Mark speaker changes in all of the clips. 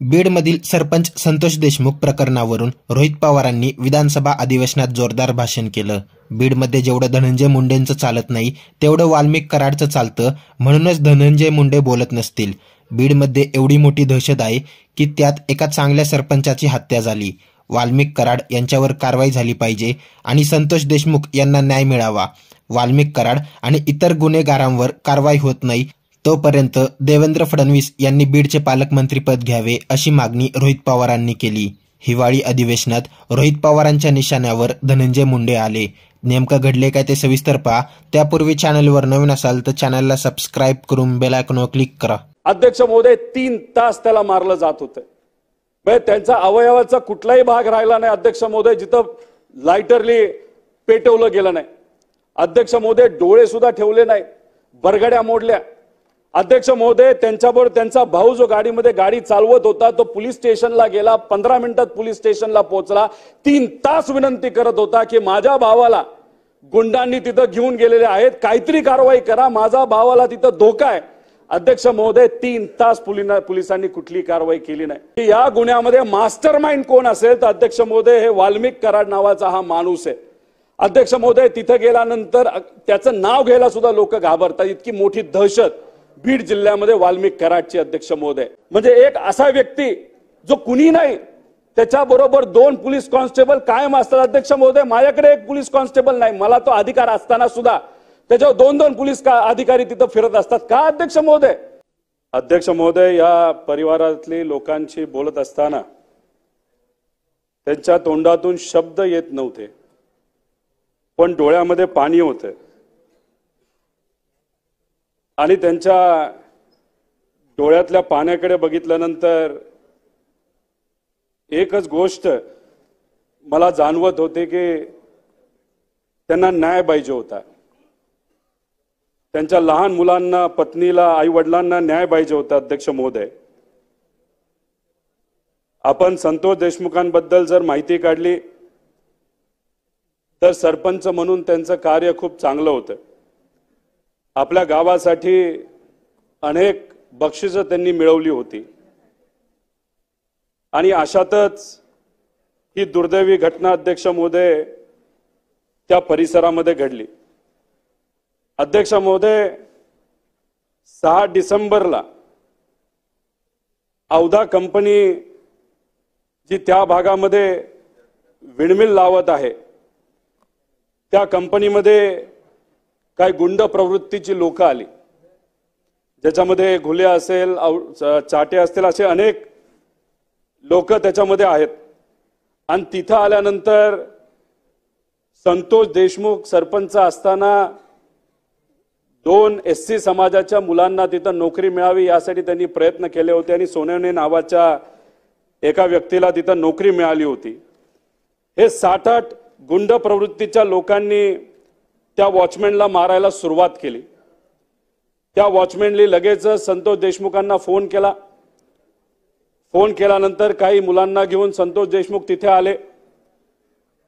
Speaker 1: बीडमधील सरपंच संतोष देशमुख प्रकरणावरून रोहित पवारांनी विधानसभा अधिवेशनात जोरदार भाषण केलं. बीडमध्ये जेवढं धनंजय मुंडेंचं चालत नाही तेवढं वाल्मिक कराडचं चालतं, म्हणूनच धनंजय मुंडे बोलत नसतील. बीडमध्ये एवढी मोठी दहशत आहे की त्यात एका चांगल्या सरपंचाची हत्या झाली. वाल्मिक कराड यांच्यावर कारवाई झाली पाहिजे आणि संतोष देशमुख यांना न्याय मिळावा. वाल्मिक कराड आणि इतर गुन्हेगारांवर कारवाई होत नाही तोपर्यंत देवेंद्र फडणवीस यांनी बीडचे पालकमंत्रीपद घ्यावे अशी मागणी रोहित पवारांनी केली. हिवाळी अधिवेशनात रोहित पवारांच्या निशाण्यावर धनंजय मुंडे आले. नेमकं घडले काय ते सविस्तर पहा. त्यापूर्वी चॅनलवर नवीन असाल तर चॅनलला सबस्क्राईब करून बेल आयकॉनवर क्लिक करा.
Speaker 2: अध्यक्ष महोदय 3 तास त्याला मारलं जात होतं. त्यांचा अवयवाचा कुठलाही भाग राहिला नाही अध्यक्ष महोदय जिथं लायटरली पेटवलं गेलं नाही. अध्यक्ष महोदय डोळे सुद्धा ठेवले नाही, बरगड्या मोडल्या. अध्यक्ष महोदय त्यांच्याबरोबर त्यांचा भाऊ जो गाडीमध्ये गाडी चालवत होता तो पोलीस स्टेशनला गेला. 15 मिनिटात पोलीस स्टेशनला पोहोचला. 3 तास विनंती करत होता की माझ्या भावाला गुंडांनी तिथं घेऊन गेलेले आहेत, काहीतरी कारवाई करा, माझा भावाला तिथं धोका आहे. अध्यक्ष महोदय 3 तास पोलिसांनी कुठली कारवाई केली नाही. या गुन्ह्यामध्ये मास्टरमाइंड कोण असेल तर अध्यक्ष महोदय हे वाल्मिक कराड नावाचा हा माणूस आहे. अध्यक्ष महोदय तिथं गेल्यानंतर त्याचं नाव घ्यायला सुद्धा लोक घाबरतात. इतकी मोठी दहशत बीड जिल्ह्यामध्ये वाल्मिक कराडची अध्यक्ष महोदय. म्हणजे एक असा व्यक्ती जो कुणी नाही त्याच्याबरोबर 2 पोलीस कॉन्स्टेबल कायम असतात. अध्यक्ष महोदय माझ्याकडे एक पोलीस कॉन्स्टेबल नाही, मला तो अधिकार असताना सुद्धा त्याच्यावर 2-2 पोलीस अधिकारी तिथं फिरत असतात का अध्यक्ष महोदय? अध्यक्ष महोदय या परिवारातली लोकांशी बोलत असताना त्यांच्या तोंडातून शब्द येत नव्हते, पण डोळ्यामध्ये पाणी होतं. आणि त्यांच्या डोळ्यातल्या पाण्याकडे बघितल्यानंतर एकच गोष्ट मला जाणवत होते की त्यांना न्याय पाहिजे होता. त्यांच्या लहान मुलांना, पत्नीला, आई वडिलांना न्याय पाहिजे होता. अध्यक्ष महोदय आपण संतोष देशमुखांबद्दल जर माहिती काढली तर सरपंच म्हणून त्यांचं कार्य खूप चांगलं होतं. आपल्या गावासाठी अनेक बक्षिसं त्यांनी मिळवली होती. आणि अशातच ही दुर्दैवी घटना अध्यक्ष महोदय त्या परिसरामध्ये घडली. अध्यक्ष महोदय 6 डिसेंबरला औदा कंपनी जी त्या भागामध्ये विंडमिल लावत आहे त्या कंपनीमध्ये काही गुंड प्रवृत्तीची लोक आली, ज्याच्यामध्ये घुले असेल, चाटे असतील, असे अनेक लोक त्याच्यामध्ये आहेत. आणि तिथं आल्यानंतर संतोष देशमुख सरपंच असताना 2 SC समाजाच्या मुलांना तिथं नोकरी मिळावी यासाठी त्यांनी प्रयत्न केले होते आणि सोनवणे नावाच्या एका व्यक्तीला तिथं नोकरी मिळाली होती. हे 7-8 गुंड प्रवृत्तीच्या लोकांनी त्या वॉचमॅनला मारायला सुरुवात केली. त्या वॉचमॅनने लगेच संतोष देशमुखांना फोन केला. फोन केल्यानंतर काही मुलांना घेऊन संतोष देशमुख तिथे आले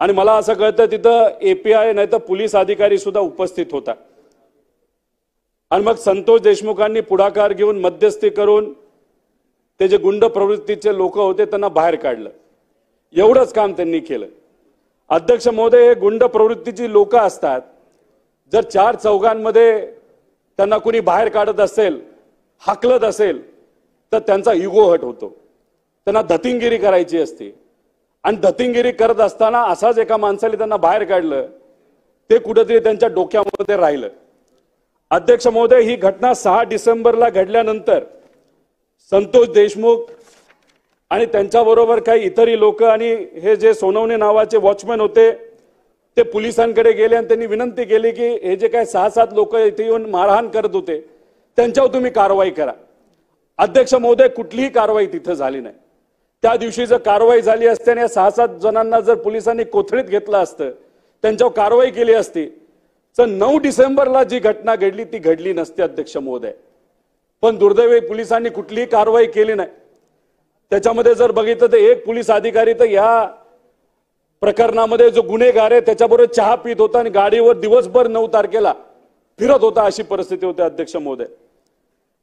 Speaker 2: आणि मला असं कळतं तिथं API नाही तर पोलीस अधिकारी सुद्धा उपस्थित होता. आणि मग संतोष देशमुखांनी पुढाकार घेऊन मध्यस्थी करून ते जे गुंड प्रवृत्तीचे लोक होते त्यांना बाहेर काढलं. एवढंच काम त्यांनी केलं. अध्यक्ष महोदय हे गुंड प्रवृत्तीची लोक असतात. जर 4 चौघांमध्ये त्यांना कुणी बाहेर काढत असेल, हाकलत असेल तर त्यांचा इगो हट होतो. त्यांना धतिंगिरी करायची असते आणि धतिंगिरी करत असताना असाच एका माणसाने त्यांना बाहेर काढलं, ते कुठेतरी त्यांच्या डोक्यामध्ये राहिलं. अध्यक्ष महोदय ही घटना 6 डिसेंबरला घडल्यानंतर संतोष देशमुख आणि त्यांच्याबरोबर काही इतरही लोक आणि हे जे सोनवणे नावाचे वॉचमॅन होते ते पोलिसांकडे गेले आणि त्यांनी विनंती केली की हे जे काही 6-7 लोक इथे येऊन मारहाण करत होते त्यांच्यावर तुम्ही कारवाई करा. अध्यक्ष महोदय कुठलीही कारवाई तिथे झाली नाही. त्या दिवशी जर कारवाई झाली असते आणि 6-7 जणांना जर पोलिसांनी कोथळीत घेतलं असतं, त्यांच्यावर कारवाई केली असती तर 9 डिसेंबरला जी घटना घडली ती घडली नसते अध्यक्ष महोदय. पण दुर्दैवी पोलिसांनी कुठलीही कारवाई केली नाही. त्याच्यामध्ये जर बघितलं तर एक पोलीस अधिकारी तर या प्रकरणामध्ये जो गुन्हेगार आहे त्याच्याबरोबर चहा पित होता आणि गाडीवर दिवसभर 9 तारखेला फिरत होता, अशी परिस्थिती होती अध्यक्ष महोदय.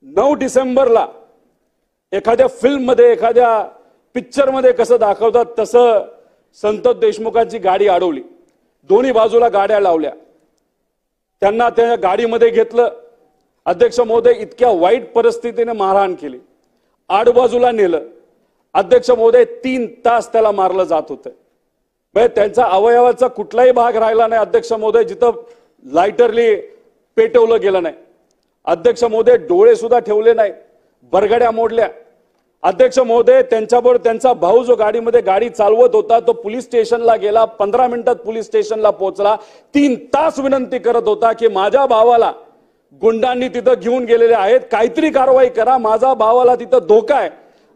Speaker 2: 9 डिसेंबरला एखाद्या फिल्ममध्ये एखाद्या पिक्चरमध्ये कसं दाखवतात तसं संतोष देशमुखांची गाडी अडवली, दोन्ही बाजूला गाड्या लावल्या, त्यांना त्या गाडीमध्ये घेतलं. अध्यक्ष महोदय इतक्या वाईट परिस्थितीने मारहाण केली, आडबाजूला नेलं. अध्यक्ष महोदय 3 तास त्याला मारलं जात होतं. म्हणजे त्यांचा अवयवाचा कुठलाही भाग राहिला नाही अध्यक्ष महोदय जिथं लायटरली पेटवलं गेलं नाही. अध्यक्ष महोदय डोळे सुद्धा ठेवले नाही, बरगड्या मोडल्या. अध्यक्ष महोदय त्यांच्याबरोबर त्यांचा भाऊ जो गाडीमध्ये गाडी चालवत होता तो पोलीस स्टेशनला गेला, 15 मिनिटात पोलीस स्टेशनला पोहोचला. 3 तास विनंती करत होता की माझ्या भावाला गुंडांनी तिथं घेऊन गेलेले आहेत, काहीतरी कारवाई करा, माझा भावाला तिथं धोका आहे.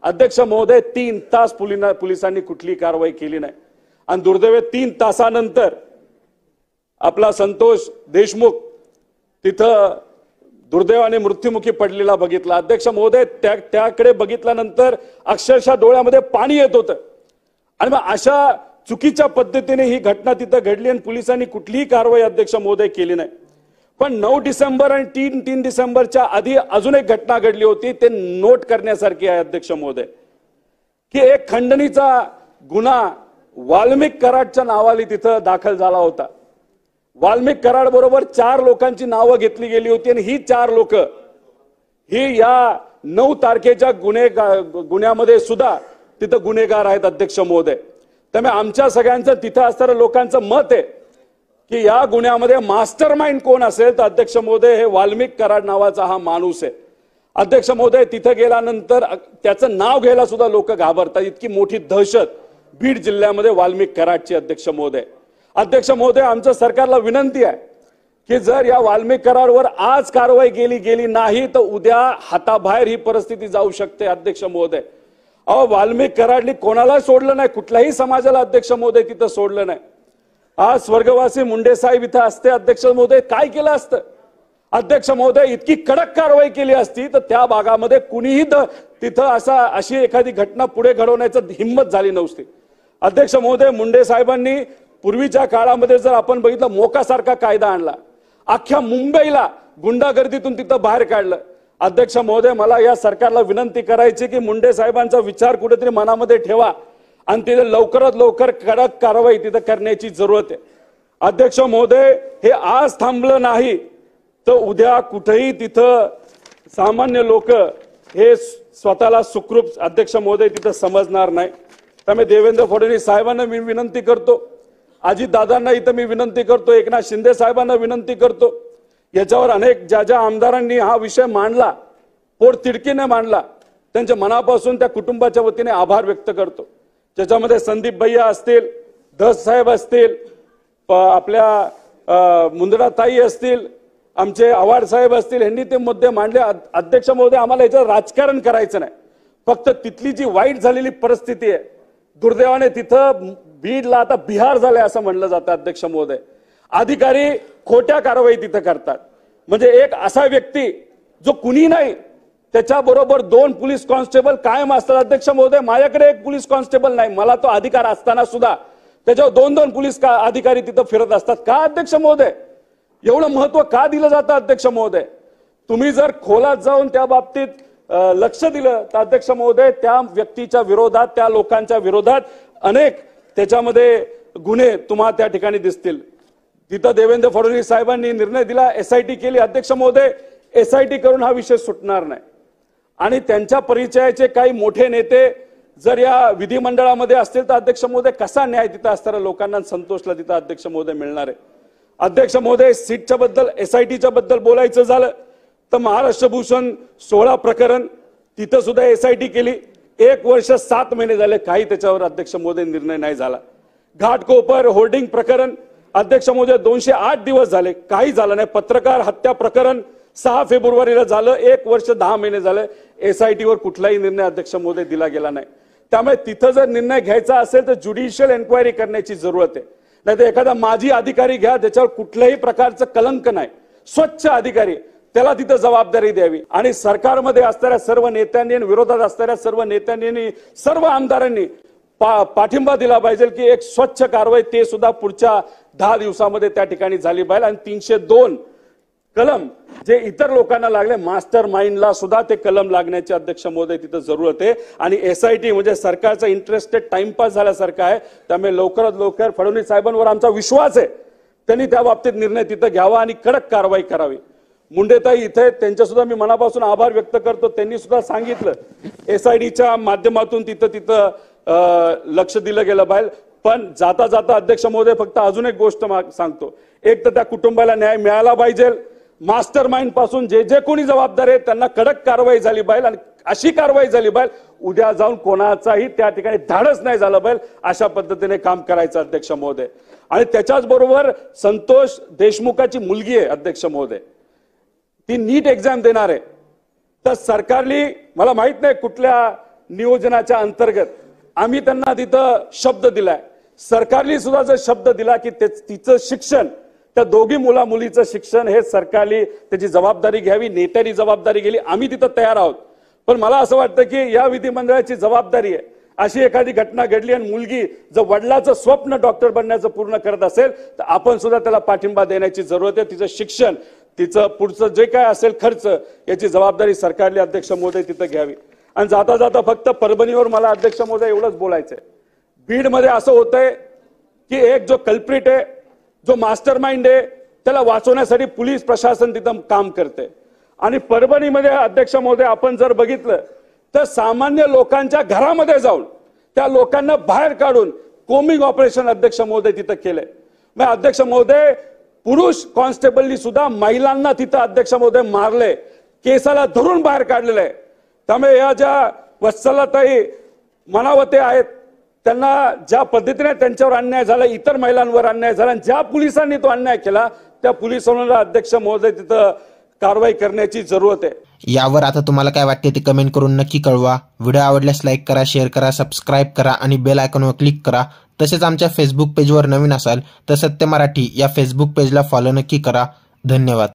Speaker 2: अध्यक्ष महोदय 3 तास पोलिसांनी कुठली कारवाई केली नाही. आणि दुर्दैव 3 तासानंतर आपला संतोष देशमुख तिथं दुर्दैवाने मृत्युमुखी पडलेला बघितला. अध्यक्ष महोदय त्याकडे बघितल्यानंतर अक्षरशः डोळ्यामध्ये पाणी येत होतं. आणि मग अशा चुकीच्या पद्धतीने ही घटना तिथं घडली आणि पोलिसांनी कुठलीही कारवाई अध्यक्ष महोदय केली नाही. पण 9 डिसेंबर आणि 3 डिसेंबरच्या आधी अजून एक घटना घडली होती, ते नोट करण्यासारखी आहे अध्यक्ष महोदय, की एक खंडणीचा गुन्हा वाल्मिक कराडच्या नावाने तिथं दाखल झाला होता. वाल्मिक कराड बरोबर 4 लोकांची नावं घेतली गेली होती आणि ही 4 लोक ही या 9 तारखेच्या गुन्ह्यामध्ये सुद्धा तिथं गुन्हेगार आहेत अध्यक्ष महोदय. त्यामुळे आमच्या सगळ्यांचं तिथं असणाऱ्या लोकांचं मत आहे की या गुन्ह्यामध्ये मास्टर माइंड कोण असेल तर अध्यक्ष महोदय हे वाल्मिक कराड नावाचा हा माणूस आहे. अध्यक्ष महोदय तिथं गेल्यानंतर त्याचं नाव घ्यायला सुद्धा लोक घाबरतात, इतकी मोठी दहशत बीड जिल्ह्यामध्ये वाल्मिक कराडची अध्यक्ष महोदय. अध्यक्ष महोदय आमच्या सरकारला विनंती आहे की जर या वाल्मिक कराडवर आज कारवाई गेली नाही तर उद्या हाताबाहेर ही परिस्थिती जाऊ शकते अध्यक्ष महोदय. अहो वाल्मिक कराडनी कोणाला सोडलं नाही, कुठल्याही समाजाला अध्यक्ष महोदय तिथं सोडलं नाही. आज स्वर्गवासी मुंडे साहेब इथं असते अध्यक्ष महोदय काय केलं असतं अध्यक्ष महोदय, इतकी कडक कारवाई केली असती तर त्या भागामध्ये कुणीही तिथं अशी एखादी घटना पुढे घडवण्याची हिंमत झाली नसती. अध्यक्ष महोदय मुंडे साहेबांनी पूर्वीच्या काळामध्ये जर आपण बघितलं मोकासारखा कायदा आणला, अख्ख्या मुंबईला गुंडागर्दीतून तिथं बाहेर काढलं. अध्यक्ष महोदय मला या सरकारला विनंती करायची की मुंडे साहेबांचा विचार कुठेतरी मनामध्ये ठेवा आणि तिथे लवकरात लवकर कडक कारवाई तिथं करण्याची जरूरत आहे. अध्यक्ष महोदय हे आज थांबलं नाही तर उद्या कुठेही तिथं सामान्य लोक हे स्वतःला सुखरूप अध्यक्ष महोदय तिथं समजणार नाही. त्यामुळे देवेंद्र फडणवीस साहेबांना मी विनंती करतो, अजितदादांना इथं मी विनंती करतो, एकनाथ शिंदे साहेबांना विनंती करतो, याच्यावर अनेक ज्या आमदारांनी हा विषय मांडला, पोटतिडकीने मांडला, त्यांच्या मनापासून त्या कुटुंबाच्या वतीने आभार व्यक्त करतो. त्याच्यामध्ये संदीप भैया असतील, धस साहेब असतील, आपल्या मुंदडाताई असतील, आमचे आव्हाड साहेब असतील, यांनी ते मुद्दे मांडले. अध्यक्ष महोदय आम्हाला याचं राजकारण करायचं नाही, फक्त तिथली जी वाईट झालेली परिस्थिती आहे, दुर्दैवाने तिथं बीडला आता बिहार झाले असं म्हणलं जातं अध्यक्ष महोदय. अधिकारी खोट्या कारवाई तिथं करतात. म्हणजे एक असा व्यक्ती जो कुणी नाही त्याच्याबरोबर 2 पोलीस कॉन्स्टेबल कायम असतात अध्यक्ष महोदय. माझ्याकडे एक पोलीस कॉन्स्टेबल नाही, मला तो अधिकार असताना सुद्धा त्याच्यावर 2-2 पोलीस अधिकारी तिथं फिरत असतात. का अध्यक्ष महोदय एवढं महत्व का दिलं जातं अध्यक्ष महोदय? तुम्ही जर खोलात जाऊन त्या बाबतीत लक्ष दिलं तर अध्यक्ष महोदय त्या व्यक्तीच्या विरोधात, त्या लोकांच्या विरोधात अनेक त्याच्यामध्ये गुन्हे तुम्हाला त्या ठिकाणी दिसतील. तिथं देवेंद्र फडणवीस साहेबांनी निर्णय दिला, SIT केली. अध्यक्ष महोदय SIT करून हा विषय सुटणार नाही. आणि त्यांच्या परिचयाचे काही मोठे नेते जर या विधिमंडळामध्ये असतील तर अध्यक्ष महोदय कसा न्याय तिथं असणाऱ्या लोकांना संतोषला तिथं अध्यक्ष महोदय मिळणार आहे? अध्यक्ष महोदय सीटच्या बद्दल, SITच्या बद्दल बोलायचं झालं तर महाराष्ट्र भूषण 16 प्रकरण तिथं सुद्धा SIT केली. 1 वर्ष 7 महिने झाले, काही त्याच्यावर अध्यक्ष महोदय निर्णय नाही झाला. घाटकोपर होर्डिंग प्रकरण अध्यक्ष महोदय 208 दिवस झाले, काही झालं नाही. पत्रकार हत्या प्रकरण 6 फेब्रुवारीला झालं, 1 वर्ष 10 महिने झाले, SIT वर कुठलाही निर्णय अध्यक्ष महोदय दिला गेला नाही. त्यामुळे तिथं जर निर्णय घ्यायचा असेल तर ज्युडिशियल एन्क्वायरी करण्याची जरूरत आहे. नाहीतर एखादा माजी अधिकारी घ्या ज्याच्यावर कुठल्याही प्रकारचं कलंक नाही, स्वच्छ अधिकारी, त्याला तिथं जबाबदारी द्यावी. आणि सरकारमध्ये असणाऱ्या सर्व नेत्यांनी आणि विरोधात असणाऱ्या सर्व नेत्यांनी, सर्व आमदारांनी पाठिंबा दिला पाहिजे की एक स्वच्छ कारवाई ते सुद्धा पुढच्या 10 दिवसामध्ये त्या ठिकाणी झाली पाहिजे. आणि 302 कलम जे इतर लोकांना लागले, मास्टर माइंडला सुद्धा ते कलम लागण्याची अध्यक्ष महोदय तिथं जरूरत आहे. आणि SIT म्हणजे सरकारचा इंटरेस्टेड टाइमपास झाल्यासारखं आहे. त्यामुळे लवकरात लवकर फडणवीस साहेबांवर आमचा विश्वास आहे, त्यांनी त्या बाबतीत निर्णय तिथं घ्यावा आणि कडक कारवाई करावी. मुंडेताई इथे त्यांच्या सुद्धा मी मनापासून आभार व्यक्त करतो. त्यांनी सुद्धा सांगितलं SITच्या माध्यमातून तिथं लक्ष दिलं गेलं पाहिजे. पण जाता जाता अध्यक्ष महोदय फक्त अजून एक गोष्ट सांगतो, एक तर त्या कुटुंबाला न्याय मिळाला पाहिजे. मास्टर माइंड पासून जे कोणी जबाबदार आहे त्यांना कडक कारवाई झाली पाहिजे आणि अशी कारवाई झाली पाहिजे उद्या जाऊन कोणाचाही त्या ठिकाणी धाडस नाही झालं पाहिजे. अशा पद्धतीने काम करायचं अध्यक्ष महोदय. आणि त्याच्याच बरोबर संतोष देशमुखाची मुलगी आहे अध्यक्ष महोदय, ती नीट एक्झाम देणार आहे. तर सरकारली मला माहित नाही कुठल्या नियोजनाच्या अंतर्गत आम्ही त्यांना तिथं शब्द दिलाय. सरकारली सुद्धा जर शब्द दिला की तिचं शिक्षण, त्या दोघी मुला मुलीचं शिक्षण हे सरकारली त्याची जबाबदारी घ्यावी, नेत्यांनी जबाबदारी गेली, आम्ही तिथं तयार आहोत. पण मला असं वाटतं की या विधिमंडळाची जबाबदारी आहे, अशी एखादी घटना घडली आणि मुलगी जर वडिलाचं स्वप्न डॉक्टर बनण्याचं पूर्ण करत असेल तर आपण सुद्धा त्याला पाठिंबा देण्याची जरूरत आहे. तिचं शिक्षण, तिचं पुढचं जे काय असेल खर्च, याची जबाबदारी सरकारली अध्यक्ष महोदय तिथं घ्यावी. आणि जाता जाता फक्त परभणीवर मला अध्यक्ष महोदय एवढंच बोलायचंय, बीडमध्ये असं होतंय की एक जो कल्प्रिट आहे, जो मास्टर माइंड आहे, त्याला वाचवण्यासाठी पोलीस प्रशासन तिथं काम करते. आणि परभणीमध्ये अध्यक्ष महोदय आपण जर बघितलं तर सामान्य लोकांच्या घरामध्ये जाऊन त्या लोकांना बाहेर काढून कोमिंग ऑपरेशन अध्यक्ष महोदय तिथं केलंय. मग अध्यक्ष महोदय पुरुष कॉन्स्टेबलनी सुद्धा महिलांना तिथं अध्यक्ष महोदय मारले, केसाला धरून बाहेर काढलेलं आहे. त्यामुळे या ज्या वत्सलाताई मनावते आहेत त्यांना ज्या पद्धतीने त्यांच्यावर अन्याय झाला, इतर महिलांवर अन्याय झाला, ज्या पोलिसांनी तो अन्याय केला त्या पोलिसांना अध्यक्ष महोदय तिथं कारवाई करण्याची जरूरत आहे.
Speaker 1: यावर आता तुम्हाला काय वाटते ते कमेंट करून नक्की कळवा. व्हिडिओ आवडल्यास लाईक करा, शेअर करा, सबस्क्राईब करा आणि बेल आयकॉनवर क्लिक करा. तसेच आमच्या फेसबुक पेजवर नवीन असाल तर सत्य मराठी या फेसबुक पेजला फॉलो नक्की करा. धन्यवाद.